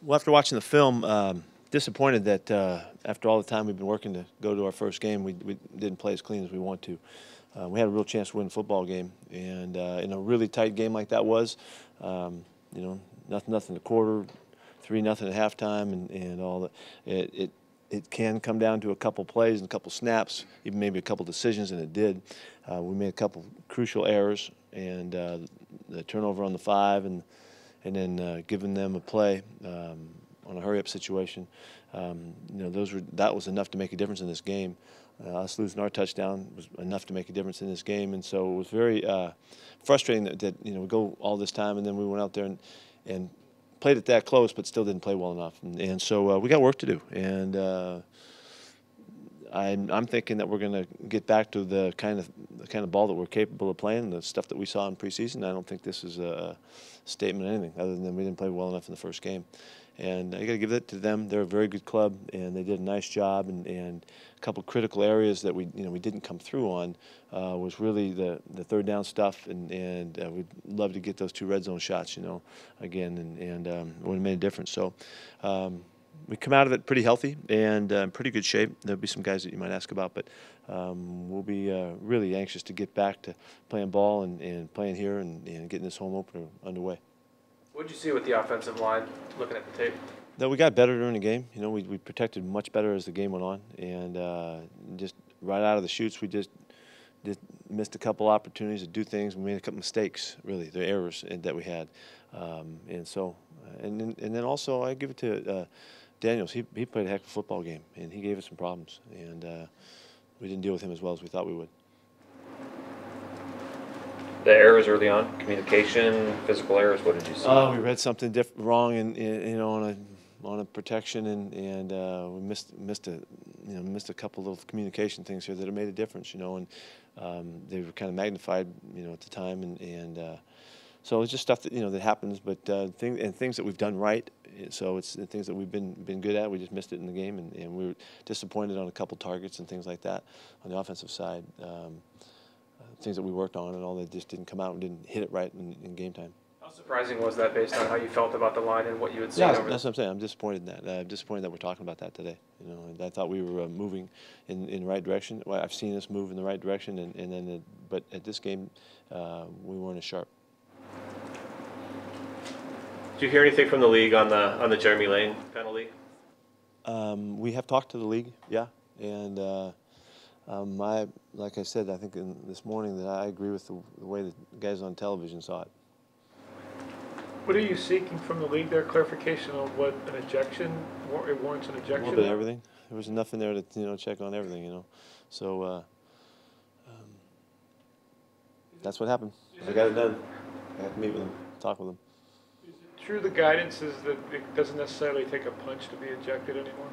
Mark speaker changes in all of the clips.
Speaker 1: Well, after watching the film, disappointed that after all the time we've been working to go to our first game, we didn't play as clean as we want to. We had a real chance to win a football game, and in a really tight game like that was, you know, nothing a quarter, 3-0 at halftime, and all that. It can come down to a couple plays and a couple snaps, even maybe a couple decisions, and it did. We made a couple crucial errors, and the turnover on the 5, and then giving them a play on a hurry-up situation. That was enough to make a difference in this game. Us losing our touchdown was enough to make a difference in this game, and so it was very frustrating that we go all this time and then we went out there and played it that close, but still didn't play well enough. And so we got work to do, and I'm thinking that we're going to get back to the kind of ball that we're capable of playing, the stuff that we saw in preseason. I don't think this is a statement of anything other than we didn't play well enough in the first game. And I got to give it to them. They're a very good club, and they did a nice job. And a couple critical areas that we didn't come through on was really the third down stuff, and we'd love to get those 2 red zone shots, again, and it would have made a difference. So. We come out of it pretty healthy and in pretty good shape. There'll be some guys that you might ask about, but we'll be really anxious to get back to playing ball and playing here and getting this home opener underway.
Speaker 2: What did you see with the offensive line, looking at the tape?
Speaker 1: No, we got better during the game. We protected much better as the game went on, and just right out of the chutes, we just missed a couple opportunities to do things. We made a couple mistakes, really, the errors that we had, and then also I give it to. Daniels, he played a heck of a football game, and he gave us some problems, and we didn't deal with him as well as we thought we would.
Speaker 2: The errors early on, communication, physical errors. What did you see?
Speaker 1: We read something wrong, on a protection, and we missed a couple of communication things here that have made a difference, and they were kind of magnified, at the time, and so it's just stuff that that happens, but things that we've done right. So it's the things that we've been good at. We just missed it in the game, and we were disappointed on a couple targets and things like that on the offensive side. Things that we worked on and all that just didn't come out and didn't hit it right in game time.
Speaker 2: How surprising was that based on how you felt about the line and what you had seen?
Speaker 1: Yeah, that's what I'm saying. I'm disappointed in that. I'm disappointed that we're talking about that today. I thought we were moving in the right direction. Well, I've seen us move in the right direction, but at this game, we weren't as sharp.
Speaker 2: Did you hear anything from the league on the Jeremy Lane penalty?
Speaker 1: We have talked to the league, yeah, and like I said, I think this morning that I agree with the way the guys on television saw it.
Speaker 3: What are you seeking from the league there? Clarification on what an ejection, it warrants an ejection?
Speaker 1: A little bit of everything. There was enough in there to check on everything, So that's what happened. I got it done. I have to meet with them, talk with them.
Speaker 3: True, the guidance is that it doesn't necessarily take a punch to be ejected anymore?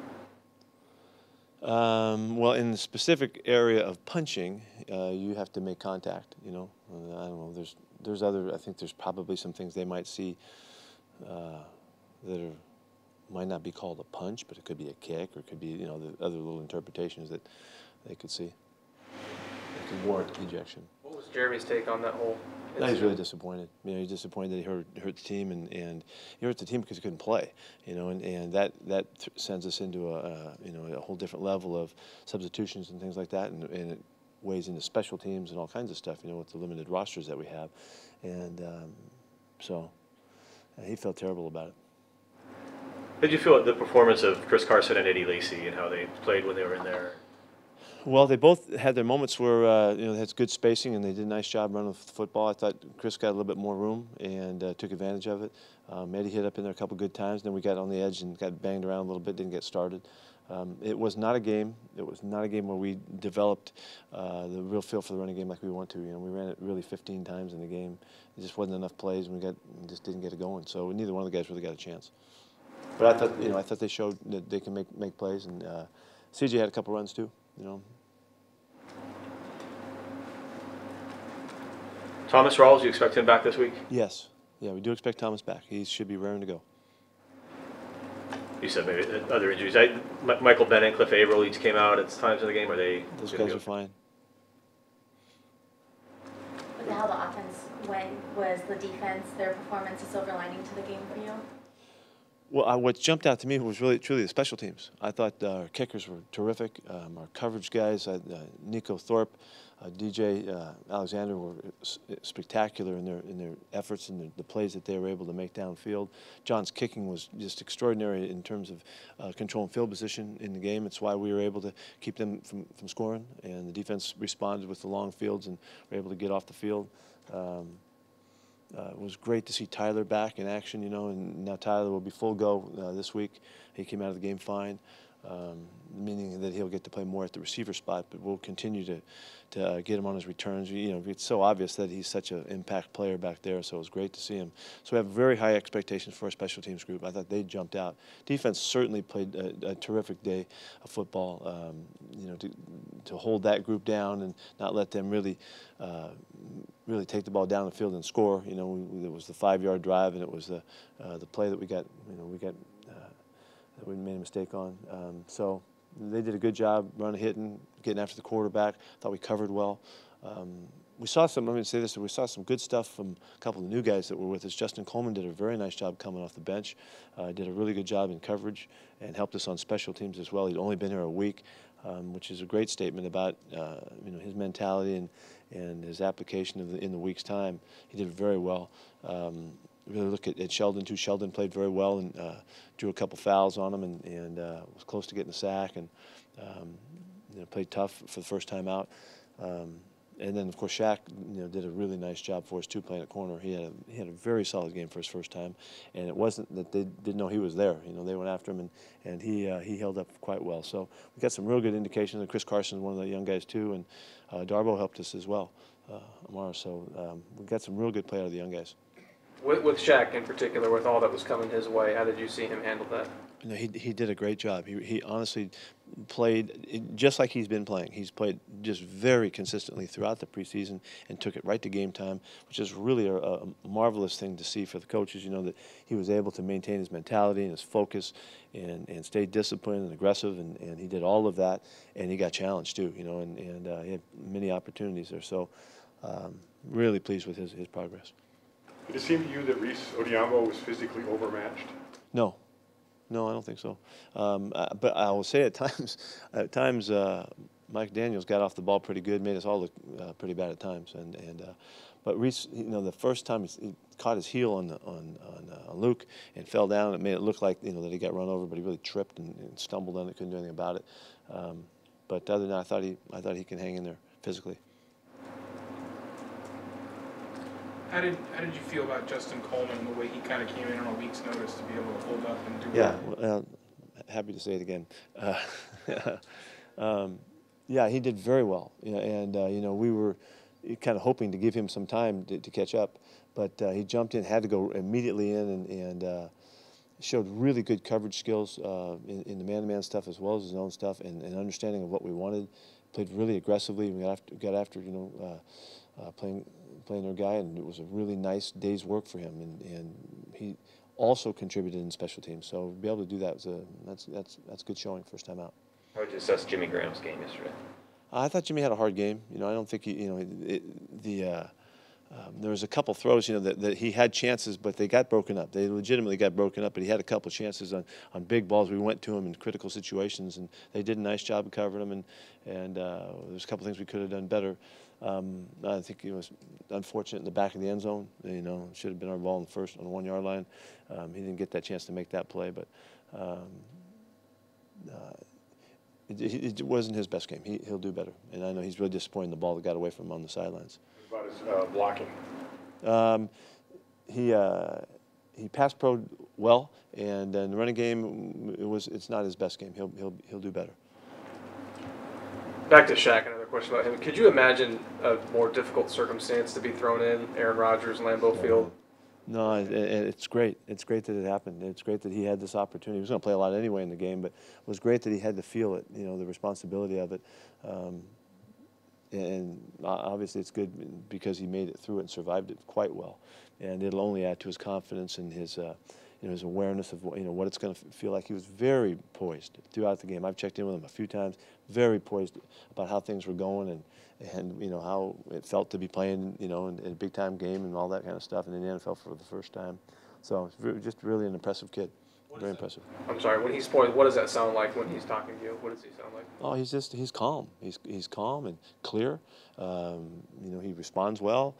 Speaker 1: Well, in the specific area of punching, you have to make contact, I don't know, there's other, I think there's probably some things they might see that might not be called a punch, but it could be a kick, or it could be, the other little interpretations that they could see. It could warrant ejection.
Speaker 2: What was Jeremy's take on that whole incident?
Speaker 1: No, he's really disappointed. He's disappointed that he hurt the team, and he hurt the team because he couldn't play. And that sends us into a whole different level of substitutions and things like that, and it weighs into special teams and all kinds of stuff. With the limited rosters that we have, and so he felt terrible about it.
Speaker 2: Did you feel the performance of Chris Carson and Eddie Lacy and how they played when they were in there?
Speaker 1: Well, they both had their moments where they had good spacing and they did a nice job running the football. I thought Chris got a little bit more room and took advantage of it. Eddie hit up in there a couple good times. Then we got on the edge and got banged around a little bit. Didn't get started. It was not a game. It was not a game where we developed the real feel for the running game like we want to. We ran it really 15 times in the game. It just wasn't enough plays, and we just didn't get it going. So neither one of the guys really got a chance. But I thought they showed that they can make plays, and CJ had a couple runs too.
Speaker 2: Thomas Rawls, you expect him back this week?
Speaker 1: Yes. Yeah, we do expect Thomas back. He should be raring to go.
Speaker 2: You said maybe other injuries. Michael Bennett and Cliff Averill each came out at times in the game. Are they?
Speaker 1: Those guys are fine.
Speaker 4: With how the offense went, was the defense, their performance, a silver lining to the game for you?
Speaker 1: Well, what jumped out to me was really truly the special teams. I thought our kickers were terrific. Our coverage guys, Nico Thorpe, DJ Alexander, were spectacular in their efforts and the plays that they were able to make downfield. John's kicking was just extraordinary in terms of controlling field position in the game. It's why we were able to keep them from scoring, and the defense responded with the long fields and were able to get off the field. It was great to see Tyler back in action, and now Tyler will be full go this week. He came out of the game fine, meaning that he'll get to play more at the receiver spot, but we'll continue to get him on his returns. It's so obvious that he's such an impact player back there, so it was great to see him. So we have very high expectations for our special teams group. I thought they jumped out. Defense certainly played a terrific day of football, to hold that group down and not let them really take the ball down the field and score. It was the 5-yard drive, and it was the play that we got that we made a mistake on. So they did a good job running, hitting, getting after the quarterback. Thought we covered well. We saw some. Let me say this: we saw some good stuff from a couple of the new guys that were with us. Justin Coleman did a very nice job coming off the bench. Did a really good job in coverage and helped us on special teams as well. He'd only been here a week, which is a great statement about his mentality and his application in the week's time. He did very well. Really look at Sheldon too. Sheldon played very well and drew a couple fouls on him and was close to getting a sack and played tough for the first time out. And then of course Shaq did a really nice job for us too, playing at corner. He had a very solid game for his first time, and it wasn't that they didn't know he was there. They went after him and he held up quite well. So we got some real good indications. And Chris Carson is one of the young guys too, and Darbo helped us as well, Amara. So we got some real good play out of the young guys.
Speaker 4: With Shaq in particular, with all that was coming his way, how did you see him handle that?
Speaker 1: He did a great job. He honestly played just like he's been playing. He's played just very consistently throughout the preseason and took it right to game time, which is really a marvelous thing to see for the coaches. That he was able to maintain his mentality and his focus and stay disciplined and aggressive, and he did all of that, and he got challenged too. And he had many opportunities there. So really pleased with his progress.
Speaker 5: Did it seem to you that Reese Odiambo was physically overmatched?
Speaker 1: No, I don't think so. But I will say at times, Mike Daniels got off the ball pretty good, made us all look pretty bad at times. But Reese, the first time he caught his heel on Luke and fell down, it made it look like that he got run over, but he really tripped and stumbled on it, couldn't do anything about it. But other than that, I thought he can hang in there physically.
Speaker 6: How did you feel about Justin Coleman, the way he kind of came in on a week's notice to be able to hold up and do
Speaker 1: well? Happy to say it again. Yeah, he did very well. And we were kind of hoping to give him some time to catch up, but he jumped in, had to go immediately in, and showed really good coverage skills in the man-to-man stuff as well as his own stuff, and understanding of what we wanted. Played really aggressively. We got after playing their guy, and it was a really nice day's work for him. And he also contributed in special teams. So to be able to do that that's good showing first time out.
Speaker 7: How would you assess Jimmy Graham's game yesterday?
Speaker 1: I thought Jimmy had a hard game. I don't think there was a couple throws, that he had chances, but they got broken up. They legitimately got broken up, but he had a couple chances on big balls. We went to him in critical situations, and they did a nice job of covering him. And there's a couple things we could have done better. I think he was unfortunate in the back of the end zone. Should have been our ball on the 1-yard line. He didn't get that chance to make that play, but it wasn't his best game. He'll do better, and I know he's really disappointed in the ball that got away from him on the sidelines.
Speaker 5: About his blocking.
Speaker 1: He pass pro'd well, and in the running game, it's not his best game. He'll do better.
Speaker 4: Back to Shaq, another question about him. Could you imagine a more difficult circumstance to be thrown in, Aaron Rodgers, Lambeau Field?
Speaker 1: No, it's great. It's great that it happened. It's great that he had this opportunity. He was going to play a lot anyway in the game, but it was great that he had to feel it, the responsibility of it. And obviously it's good because he made it through it and survived it quite well. And it'll only add to his confidence and his awareness of what it's going to feel like. He was very poised throughout the game. I've checked in with him a few times, very poised about how things were going and how it felt to be playing in a big time game and all that kind of stuff, and in the NFL for the first time. So it's just really an impressive kid. Very impressive.
Speaker 4: I'm sorry, when he's pointing, what does that sound like when he's talking to you? What does he sound like?
Speaker 1: Oh, he's calm. He's calm and clear. He responds well.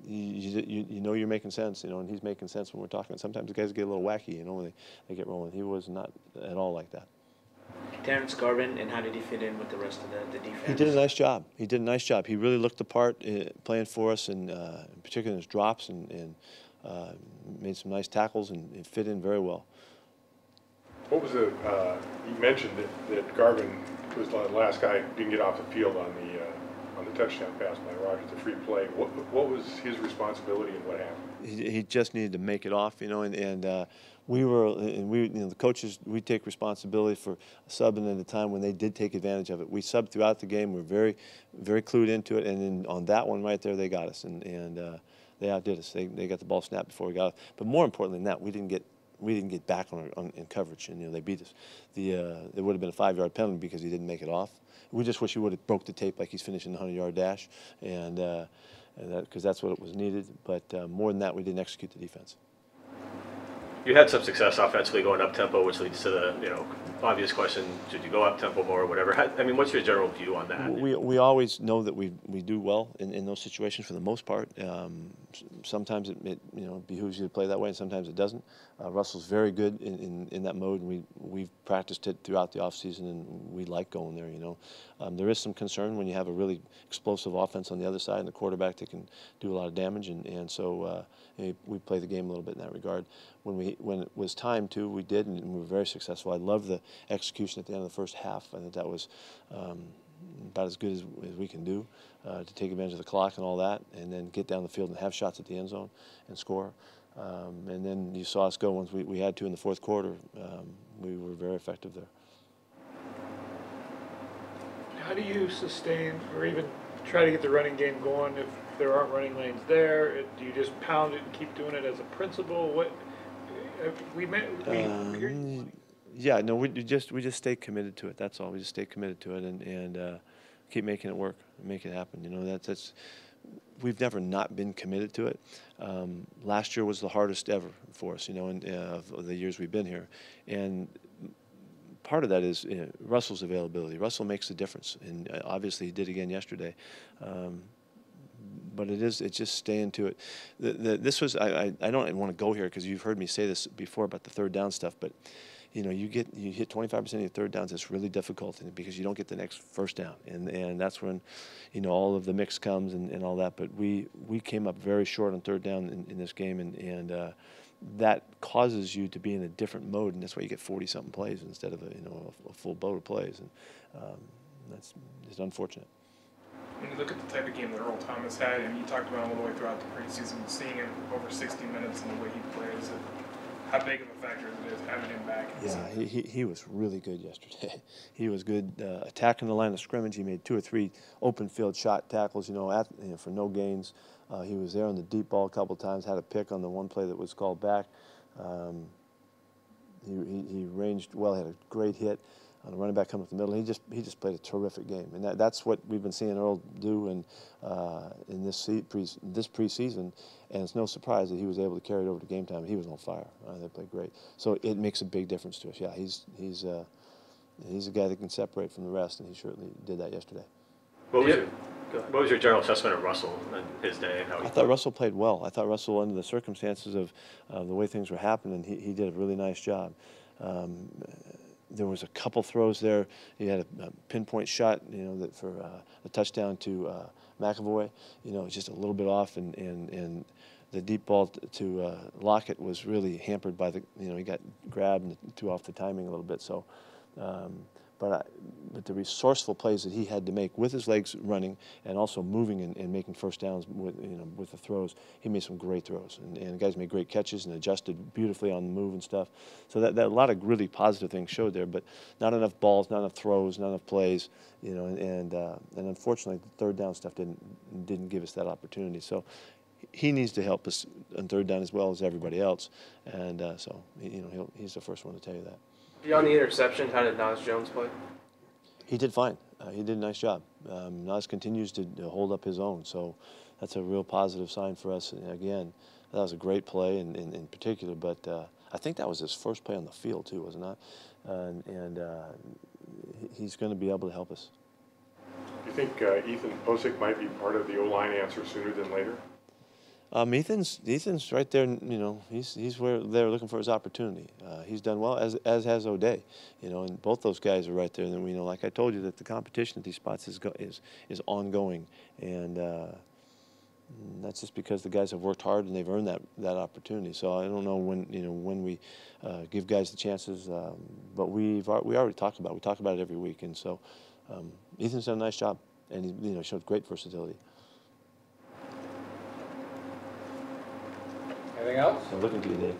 Speaker 1: You know you're making sense, and he's making sense when we're talking. Sometimes the guys get a little wacky, when they get rolling. He was not at all like that.
Speaker 8: Terrence Garvin, and how did he fit in with the rest of the defense?
Speaker 1: He did a nice job. He really looked the part playing for us, and in particular in his drops, and made some nice tackles and fit in very well.
Speaker 5: What was you mentioned that Garvin was the last guy who didn't get off the field on the touchdown pass by Rogers, the free play. What was his responsibility and what happened?
Speaker 1: He just needed to make it off, and the coaches, we take responsibility for subbing at a time when they did take advantage of it. We subbed throughout the game. We're very, very clued into it, and then on that one right there, they got us, and they outdid us. They got the ball snapped before we got it. But more importantly than that, we didn't get back in coverage, and they beat us. It would have been a 5-yard penalty because he didn't make it off. We just wish he would have broke the tape like he's finishing the 100-yard dash, and because that's what it was needed. But more than that, we didn't execute the defense.
Speaker 2: You had some success offensively going up tempo, which leads to the obvious question: should you go up tempo more or whatever? What's your general view on that?
Speaker 1: We always know that we do well in those situations for the most part. Sometimes it behooves you to play that way, and sometimes it doesn't. Russell's very good in that mode, and we've practiced it throughout the offseason, and we like going there. There is some concern when you have a really explosive offense on the other side and the quarterback that can do a lot of damage, and so we play the game a little bit in that regard. When it was time to, we did, and we were very successful. I love the execution at the end of the first half. I think that was about as good as we can do to take advantage of the clock and all that, and then get down the field and have shots at the end zone and score. And then you saw us go once we had to in the fourth quarter. We were very effective there.
Speaker 3: How do you sustain or even try to get the running game going if there aren't running lanes there? Do you just pound it and keep doing it as a principle?
Speaker 1: Yeah, no, we just stay committed to it. That's all. We just stay committed to it and keep making it work, make it happen. That's we've never not been committed to it. Last year was the hardest ever for us, of the years we've been here, and part of that is Russell's availability. Russell makes a difference, and obviously he did again yesterday. But it's just staying to it. This was I don't want to go here because you've heard me say this before about the third down stuff, but you hit 25% of your third downs. It's really difficult because you don't get the next first down, and that's when all of the mix comes and all that. But we came up very short on third down in this game, and that causes you to be in a different mode, and that's why you get 40-something plays instead of a full boat of plays, and that's just unfortunate.
Speaker 6: When you look at the type of game that Earl Thomas had, and you talked about him all the way throughout the preseason, seeing him over 60 minutes and the way he plays, how big of a factor it is having him back?
Speaker 1: Yeah, he was really good yesterday. He was good attacking the line of scrimmage. He made 2 or 3 open field shot tackles, for no gains. He was there on the deep ball a couple of times, had a pick on the one play that was called back. He ranged well, had a great hit on the running back coming up the middle. He just played a terrific game, and that's what we've been seeing Earl do in this preseason. And it's no surprise that he was able to carry it over to game time. He was on fire. They played great, so it makes a big difference to us. Yeah, he's a guy that can separate from the rest, and he certainly did that yesterday.
Speaker 2: What was your general assessment of Russell and his day and how he
Speaker 1: I thought Russell played well. I thought Russell, under the circumstances of the way things were happening, he did a really nice job. There was a couple throws there. He had a pinpoint shot, that for a touchdown to McAvoy. Just a little bit off, and the deep ball to Lockett was really hampered by he got grabbed and threw off the timing a little bit. So, but the resourceful plays that he had to make with his legs running and also moving and making first downs with the throws, he made some great throws, and the guys made great catches and adjusted beautifully on the move and stuff. So that a lot of really positive things showed there, but not enough balls, not enough throws, not enough plays, and unfortunately the third down stuff didn't give us that opportunity. So he needs to help us on third down as well as everybody else, and so he's the first one to tell you that.
Speaker 4: Beyond the interception, how did Nas Jones play?
Speaker 1: He did fine. He did a nice job. Nas continues to hold up his own, so that's a real positive sign for us. And again, that was a great play in particular, but I think that was his first play on the field too, was it not? He's going to be able to help us.
Speaker 5: Do you think Ethan Posick might be part of the O-line answer sooner than later?
Speaker 1: Ethan's right there. You know, he's where they're looking for his opportunity. He's done well, as has O'Day. You know, and both those guys are right there. And we know, like I told you, that the competition at these spots is ongoing, and that's just because the guys have worked hard and they've earned that opportunity. So I don't know when we give guys the chances, but we already talked about it. We talk about it every week, and so Ethan's done a nice job, and he showed great versatility.
Speaker 9: Anything else?
Speaker 1: I'm looking to you, Dave.